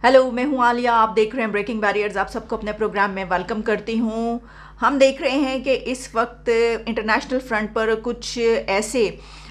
Hello, मैं हूँ आलिया। आप देख रहे हैं ब्रेकिंग बैरियर्स। आप सबको अपने प्रोग्राम में वेलकम करती हूँ। हम देख रहे हैं कि इस वक्त इंटरनेशनल फ्रंट पर कुछ ऐसे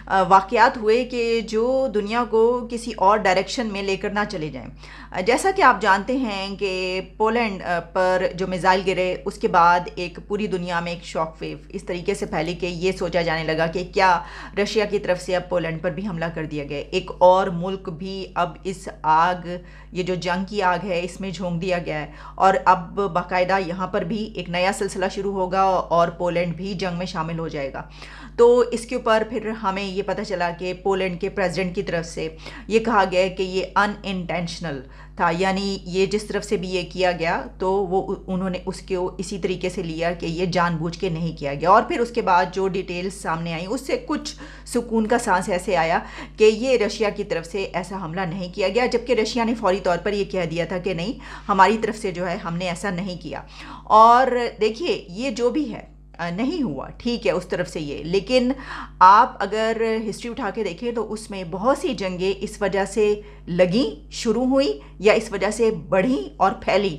वाक़यात हुए कि जो दुनिया को किसी और डायरेक्शन में लेकर ना चले जाएं। जैसा कि आप जानते हैं कि पोलैंड पर जो मिज़ाइल गिरे उसके बाद एक पूरी दुनिया में एक शॉक वेव इस तरीके से फैली कि ये सोचा जाने लगा कि क्या रशिया की तरफ से अब पोलैंड पर भी हमला कर दिया गया। एक और मुल्क भी अब इस आग, ये जो जंग की आग है, इसमें झोंक दिया गया है और अब बाकायदा यहाँ पर भी एक नया सिलसिला शुरू होगा और पोलैंड भी जंग में शामिल हो जाएगा। तो इसके ऊपर फिर हमें ये पता चला कि पोलैंड के प्रेसिडेंट की तरफ से ये कहा गया कि ये अनइंटेंशनल था, यानी ये जिस तरफ से भी ये किया गया तो वो उन्होंने उसको इसी तरीके से लिया कि ये जानबूझ के नहीं किया गया। और फिर उसके बाद जो डिटेल्स सामने आई उससे कुछ सुकून का सांस ऐसे आया कि ये रशिया की तरफ से ऐसा हमला नहीं किया गया, जबकि रशिया ने फौरी तौर पर ये कह दिया था कि नहीं, हमारी तरफ से जो है हमने ऐसा नहीं किया। और देखिए, ये जो भी है नहीं हुआ, ठीक है उस तरफ से ये, लेकिन आप अगर हिस्ट्री उठा के देखें तो उसमें बहुत सी जंगें इस वजह से लगी, शुरू हुई या इस वजह से बढ़ी और फैली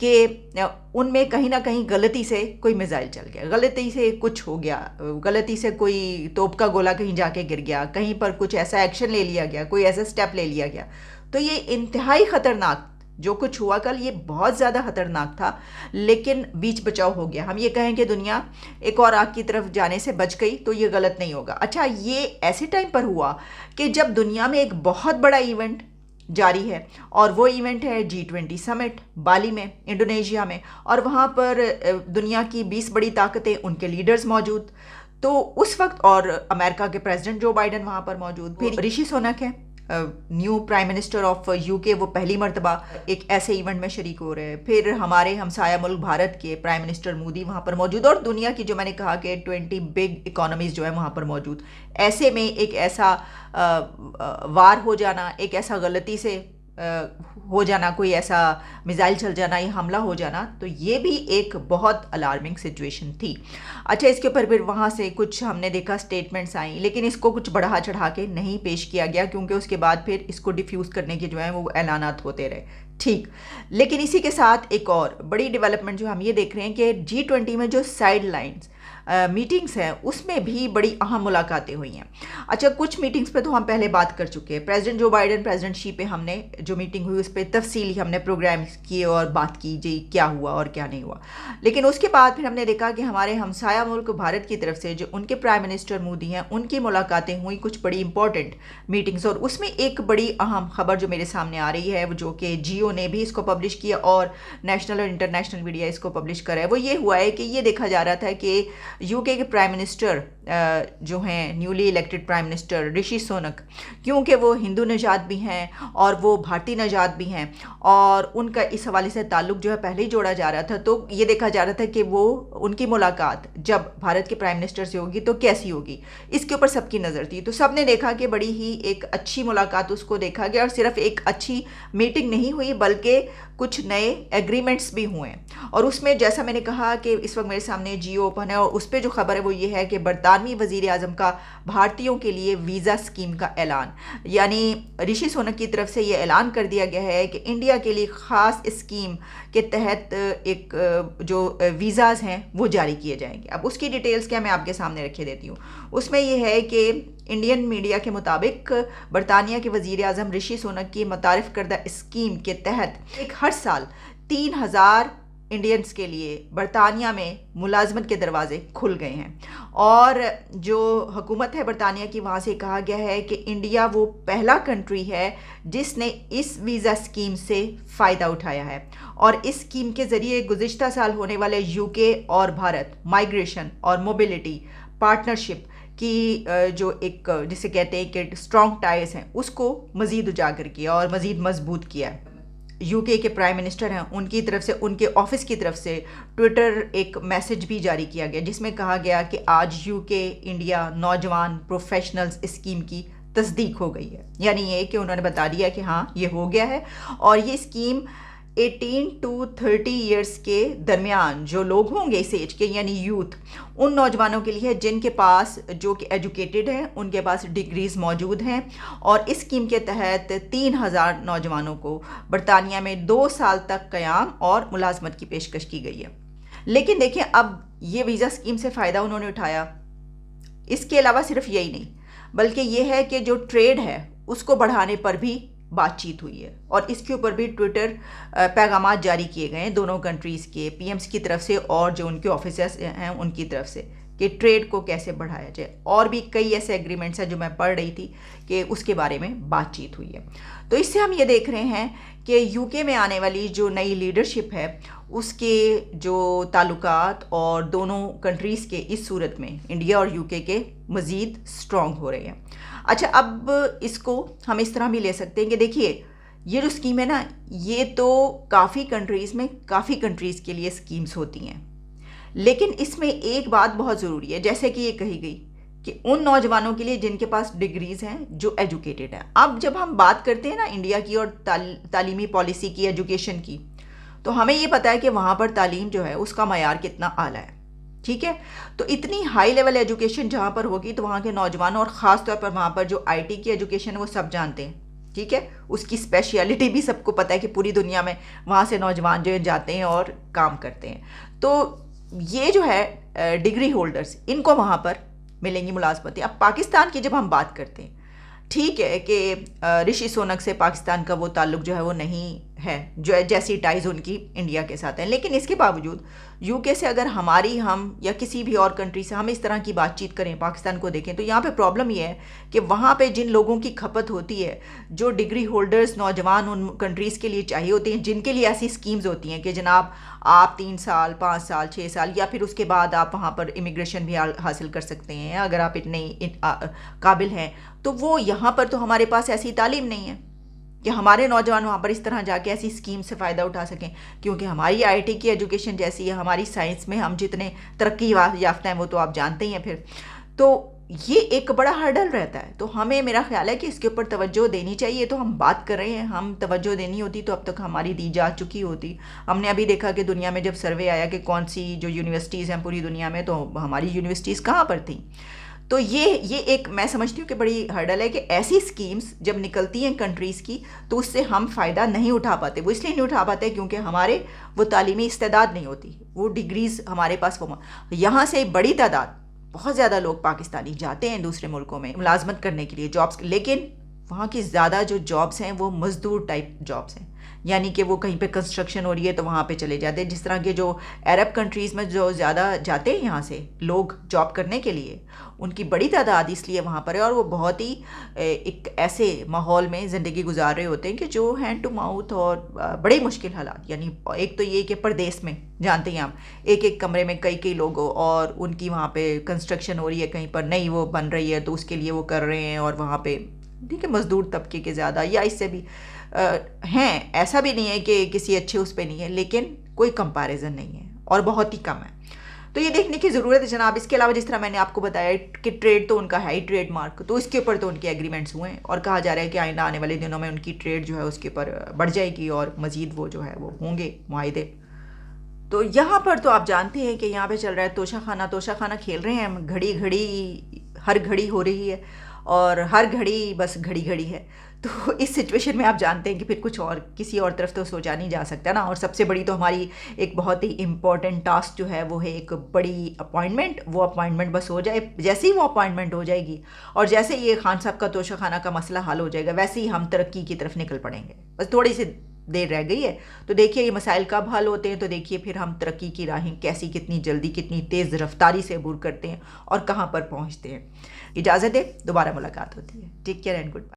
कि उनमें कहीं ना कहीं गलती से कोई मिसाइल चल गया, गलती से कुछ हो गया, गलती से कोई तोप का गोला कहीं जाके गिर गया, कहीं पर कुछ ऐसा एक्शन ले लिया गया, कोई ऐसा स्टेप ले लिया गया। तो ये इंतहाई ख़तरनाक जो कुछ हुआ कल, ये बहुत ज़्यादा ख़तरनाक था, लेकिन बीच बचाव हो गया। हम ये कहें कि दुनिया एक और आग की तरफ जाने से बच गई तो ये गलत नहीं होगा। अच्छा, ये ऐसे टाइम पर हुआ कि जब दुनिया में एक बहुत बड़ा इवेंट जारी है और वो इवेंट है G20 समिट बाली में, इंडोनेशिया में, और वहाँ पर दुनिया की 20 बड़ी ताकतें, उनके लीडर्स मौजूद। तो उस वक्त और अमेरिका के प्रेसिडेंट जो बाइडन वहाँ पर मौजूद, फिर ऋषि सुनक है new prime minister of UK, वो पहली मर्तबा एक ऐसे इवेंट में शरीक हो रहे हैं। फिर हमारे हमसाया मुल्क भारत के प्राइम मिनिस्टर मोदी वहाँ पर मौजूद, और दुनिया की जो मैंने कहा कि 20 बिग इकोनॉमीज़ जो है वहाँ पर मौजूद। ऐसे में एक ऐसा वार हो जाना, एक ऐसा गलती से हो जाना, कोई ऐसा मिसाइल चल जाना या हमला हो जाना, तो ये भी एक बहुत अलार्मिंग सिचुएशन थी। अच्छा, इसके ऊपर फिर वहाँ से कुछ हमने देखा स्टेटमेंट्स आई, लेकिन इसको कुछ बढ़ा चढ़ा के नहीं पेश किया गया, क्योंकि उसके बाद फिर इसको डिफ्यूज़ करने के जो है वो ऐलानात होते रहे, ठीक। लेकिन इसी के साथ एक और बड़ी डेवलपमेंट जो हम ये देख रहे हैं कि G20 में जो साइड लाइन्स मीटिंग्स हैं उसमें भी बड़ी अहम मुलाकातें हुई हैं। अच्छा, कुछ मीटिंग्स पे तो हम पहले बात कर चुके हैं। प्रेसिडेंट जो बाइडन प्रेसिडेंट शी पे हमने जो मीटिंग हुई उस पर तफसीली हमने प्रोग्राम किए और बात की जी क्या हुआ और क्या नहीं हुआ। लेकिन उसके बाद फिर हमने देखा कि हमारे हमसाया मुल्क भारत की तरफ से जो उनके प्राइम मिनिस्टर मोदी हैं, उनकी मुलाकातें हुई, कुछ बड़ी इंपॉर्टेंट मीटिंग्स। और उसमें एक बड़ी अहम खबर जो मेरे सामने आ रही है, वो जो कि जियो ने भी इसको पब्लिश किया और नेशनल और इंटरनेशनल मीडिया इसको पब्लिश करा है, वो ये हुआ है कि ये देखा जा रहा था कि यूके के प्राइम मिनिस्टर जो हैं newly elected prime minister Rishi Sunak, क्योंकि वो हिंदू नजात भी हैं और वो भारतीय नजात भी हैं और उनका इस हवाले से ताल्लुक़ जो है पहले ही जोड़ा जा रहा था, तो ये देखा जा रहा था कि वो उनकी मुलाकात जब भारत के प्राइम मिनिस्टर से होगी तो कैसी होगी, इसके ऊपर सबकी नज़र थी। तो सब ने देखा कि बड़ी ही एक अच्छी मुलाकात उसको देखा गया, और सिर्फ एक अच्छी मीटिंग नहीं हुई बल्कि कुछ नए एग्रीमेंट्स भी हुए। और उसमें जैसा मैंने कहा कि इस वक्त मेरे सामने जियो ओपन है और उस पर जो खबर है वो ये है कि बरतानवी वज़ीर आज़म का भारतीयों के लिए वीज़ा स्कीम का ऐलान, यानी ऋषि सुनक की तरफ से ये ऐलान कर दिया गया है कि इंडिया के लिए ख़ास स्कीम के तहत एक जो वीज़ाज़ हैं वो जारी किए जाएंगे। अब उसकी डिटेल्स क्या मैं आपके सामने रखे देती हूँ। उसमें यह है कि इंडियन मीडिया के मुताबिक बरतानिया के वज़ीर आज़म ऋषि सुनक की मुतारिफ़ करदा स्कीम के तहत एक हर साल 3000 इंडियंस के लिए बरतानिया में मुलाजमत के दरवाजे खुल गए हैं। और जो हुकूमत है बरतानिया की, वहाँ से कहा गया है कि इंडिया वो पहला कंट्री है जिसने इस वीज़ा स्कीम से फ़ायदा उठाया है। और इस स्कीम के ज़रिए गुज़िश्ता साल होने वाले यूके और भारत माइग्रेशन और मोबिलिटी पार्टनरशिप की जो एक जिसे कहते हैं कि स्ट्रॉन्ग टाइज हैं उसको मज़ीद उजागर किया और मज़ीद मजबूत किया है। यूके के प्राइम मिनिस्टर हैं, उनकी तरफ से, उनके ऑफिस की तरफ से ट्विटर एक मैसेज भी जारी किया गया जिसमें कहा गया कि आज यूके इंडिया नौजवान प्रोफेशनल्स स्कीम की तस्दीक हो गई है। यानी ये कि उन्होंने बता दिया कि हाँ ये हो गया है और ये स्कीम 18 to 30 ایئرس کے درمیان جو لوگ ہوں گے اس ایج کے، یعنی یوتھ، ان نوجوانوں کے لیے جن کے پاس جو کہ ایجوکیٹڈ ہیں، ان کے پاس ڈگریز موجود ہیں، اور اس اسکیم کے تحت 3000 نوجوانوں کو برطانیہ میں 2 سال تک قیام اور ملازمت کی پیشکش کی گئی ہے۔ لیکن دیکھیں اب یہ ویزا اسکیم سے فائدہ انہوں نے اٹھایا، اس کے علاوہ صرف یہی نہیں بلکہ یہ ہے کہ جو ٹریڈ ہے اس کو بڑھانے پر بھی بات چیت ہوئی ہے، اور اس کے اوپر بھی ٹویٹر پیغامات جاری کیے گئے ہیں دونوں کنٹریز کے پی ایمز کی طرف سے اور جو ان کے آفیسرز ہیں ان کی طرف سے، کہ ٹریڈ کو کیسے بڑھایا جائے، اور بھی کئی ایسے ایگریمنٹس ہیں جو میں پڑھ رہی تھی کہ اس کے بارے میں بات چیت ہوئی ہے۔ تو اس سے ہم یہ دیکھ رہے ہیں کہ یو کے میں آنے والی جو نئی لیڈرشپ ہے اس کے جو تعلقات اور دونوں کنٹریز کے اس صورت میں انڈیا اور یو کے مزید سٹرونگ ہو رہے ہیں۔ اچھا، اب اس کو ہم اس طرح بھی لے سکتے ہیں کہ دیکھیے یہ جو اسکیم ہے نا، یہ تو کافی کنٹریز کے لیے اسکیمز ہوتی ہیں، لیکن اس میں ایک بات بہت ضروری ہے، جیسے کہ یہ کہی گئی کہ ان نوجوانوں کے لیے جن کے پاس ڈگریز ہیں، جو ایجوکیٹڈ ہیں۔ اب جب ہم بات کرتے ہیں نا انڈیا کی اور تعلیمی پالیسی کی، ایجوکیشن کی، تو ہمیں یہ پتہ ہے کہ وہاں پر تعلیم جو ہے اس کا معیار کتنا اعلیٰ ہے، ٹھیک ہے؟ تو اتنی ہائی لیول ایجوکیشن جہاں پر ہوگی تو وہاں کے نوجوانوں، اور خاص طور پر وہاں پر جو آئی ٹی کی ایجوکیشن ہے وہ سب جانتے ہیں، ٹھیک ہے؟ اس کی اسپیشیلٹی بھی سب کو پتہ ہے کہ پوری دنیا میں وہاں سے نوجوان جو جاتے ہیں اور کام کرتے ہیں۔ تو یہ جو ہے ڈگری ہولڈرز، ان کو وہاں پر ملیں گی ملازمتیں۔ اب پاکستان کی جب ہم بات کرتے ہیں، ٹھیک ہے کہ رشی سونک سے پاکستان کا وہ تعلق جو ہے وہ نہیں ہے جو جیسی ٹائز ان کی انڈیا کے ساتھ ہیں، لیکن اس کے باوجود یو کے سے اگر ہم یا کسی بھی اور کنٹری سے ہم اس طرح کی بات چیت کریں، پاکستان کو دیکھیں، تو یہاں پہ پرابلم یہ ہے کہ وہاں پہ جن لوگوں کی کھپت ہوتی ہے، جو ڈگری ہولڈرز نوجوان ان کنٹریز کے لیے چاہیے ہوتے ہیں، جن کے لیے ایسی اسکیمز ہوتی ہیں کہ جناب آپ 3 سال 5 سال 6 سال یا پھر اس کے بعد آپ وہاں پر امیگریشن بھی حاصل کر سکتے ہیں اگر آپ اتنے قابل ہیں، تو وہ یہاں پر تو ہمارے پاس ایسی تعلیم نہیں ہے کہ ہمارے نوجوان وہاں پر اس طرح جا کے ایسی اسکیم سے فائدہ اٹھا سکیں، کیونکہ ہماری آئی ٹی کی ایجوکیشن جیسی ہے، ہماری سائنس میں ہم جتنے ترقی یافتہ ہیں وہ تو آپ جانتے ہی ہیں۔ پھر تو یہ ایک بڑا ہرڈل رہتا ہے، تو ہمیں میرا خیال ہے کہ اس کے اوپر توجہ دینی چاہیے۔ تو ہم بات کر رہے ہیں، ہم توجہ دینی ہوتی تو اب تک ہماری دی جا چکی ہوتی۔ ہم نے ابھی دیکھا کہ دنیا میں جب سروے آیا کہ کون سی جو یونیورسٹیز ہیں پوری دنیا میں، تو ہماری یونیورسٹیز کہاں پر تھیں۔ تو یہ ایک میں سمجھتی ہوں کہ بڑی ہرڈل ہے کہ ایسی اسکیمز جب نکلتی ہیں کنٹریز کی تو اس سے ہم فائدہ نہیں اٹھا پاتے۔ وہ اس لیے نہیں اٹھا پاتے کیونکہ ہمارے وہ تعلیمی استعداد نہیں ہوتی، وہ ڈگریز ہمارے پاس یہاں سے بڑی تعداد، بہت زیادہ لوگ پاکستانی جاتے ہیں دوسرے ملکوں میں ملازمت کرنے کے لیے، جابس، لیکن وہاں کی زیادہ جو جابس ہیں وہ مزدور ٹائپ جابس ہیں، یعنی کہ وہ کہیں پہ کنسٹرکشن ہو رہی ہے تو وہاں پہ چلے جاتے ہیں۔ جس طرح کے جو عرب کنٹریز میں جو زیادہ جاتے ہیں یہاں سے لوگ جاب کرنے کے لیے، ان کی بڑی تعداد اس لیے وہاں پر ہے، اور وہ بہت ہی ایک ایسے ماحول میں زندگی گزار رہے ہوتے ہیں کہ جو ہینڈ ٹو ماؤتھ اور بڑے مشکل حالات، یعنی ایک تو یہ کہ پردیس میں جانتے ہیں آپ ایک کمرے میں کئی لوگ، اور ان کی وہاں پہ کنسٹرکشن ہو رہی ہے، کہیں پر نہیں وہ بن رہی ہے تو اس کے لیے وہ کر رہے ہیں، اور وہاں پہ ٹھیک ہے مزدور طبقے کے زیادہ یا اس سے بھی ہیں، ایسا بھی نہیں ہے کہ کسی اچھے اس پہ نہیں ہے، لیکن کوئی کمپیریزن نہیں ہے اور بہت ہی کم ہے۔ تو یہ دیکھنے کی ضرورت ہے جناب۔ اس کے علاوہ جس طرح میں نے آپ کو بتایا کہ ٹریڈ تو ان کا ہے ہی ٹریڈ مارک، تو اس کے اوپر تو ان کے ایگریمنٹس ہوئے ہیں، اور کہا جا رہا ہے کہ آئندہ آنے والے دنوں میں ان کی ٹریڈ جو ہے اس کے اوپر بڑھ جائے گی اور مزید وہ جو ہے وہ ہوں گے معاہدے۔ تو یہاں پر تو آپ جانتے ہیں کہ یہاں پہ چل رہا ہے توشہ خانہ کھیل رہے ہیں، گھڑی ہر گھڑی ہو رہی ہے، اور ہر گھڑی بس گھڑی ہے۔ تو اس سچویشن میں آپ جانتے ہیں کہ پھر کچھ اور کسی اور طرف تو سوچا نہیں جا سکتا نا۔ اور سب سے بڑی تو ہماری ایک بہت ہی امپورٹنٹ ٹاسک جو ہے وہ ہے ایک بڑی اپوائنٹمنٹ۔ وہ اپوائنٹمنٹ بس ہو جائے، جیسے ہی وہ اپوائنٹمنٹ ہو جائے گی اور جیسے یہ خان صاحب کا توشہ خانہ کا مسئلہ حل ہو جائے گا، ویسے ہی ہم ترقی کی طرف نکل پڑیں گے۔ بس تھوڑی سی دیر رہ گئی ہے، تو دیکھیے یہ مسائل کب حل ہوتے ہیں، تو دیکھیے پھر ہم ترقی کی راہیں کیسی، کتنی جلدی، کتنی تیز رفتاری سے عبور کرتے ہیں اور کہاں پر پہنچتے ہیں۔ اجازت دے، دوبارہ ملاقات ہوتی ہے۔ Take care and good bye.